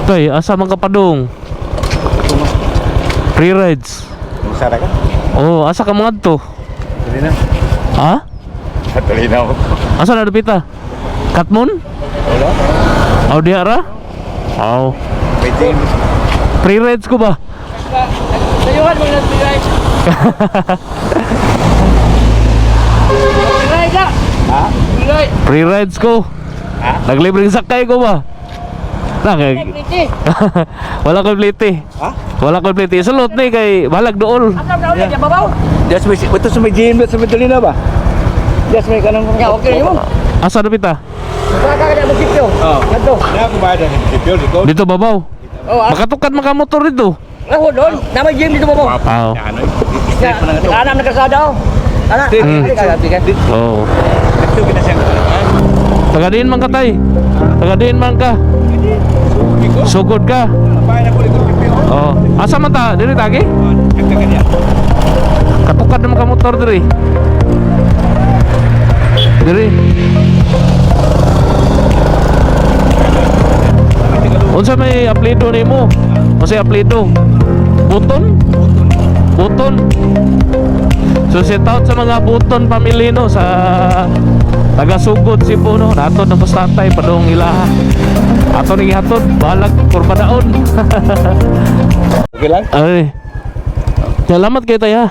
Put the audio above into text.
Tay, asa man ka padung? Free rides. Masara ka? Oh, asa ka mga to? Tuloy na. Ha? Tuloy na ako. Asa na dapita? Katmon? Wala. Aw diara? Aw. Pwede. Free rides ko ba? Sayuhan mo na free ride. Free ride na. Ha? Free ride. Free rides ko. Ha? Naglibreng sakay ko ba? Nagpiti. Wala ko pliti. Ha? Wala ko pliti. Sulot ni kay balag dool. Ang daw niya babaw. Just may, ito sa may gym, sa may Dalina ba? Just may kanang... Ya okay mo. Asa dapita? Saka ka na mo sityo. Oo. Kadto. Na ako ba dahil sipyo dito? Dito babaw. Oh, Makatukan makamotor dito. ako doon. Nama gym dito babaw. Aw. Ano? Step na ito. Ana na kasada oh. Ana. Oh. Ito ginasang. Tagadiin man ka tay. Tagadiin man ka. Sugod ka. Bayan ako dito sipyo. Oh. Asa man ta? Dili tagi? Kagkagan niya. Katukad naman ka motor diri. Diri. Unsa may apelyido nimo? Unsay apelyido? Buton? Buton. So shout out sa mga Buton family no sa taga-sugod Cebu no. Natod ng pastatay padong ilaha. Ato ning hatod balag kurbadaon. Okay lang? Ay. Salamat kay tay ha.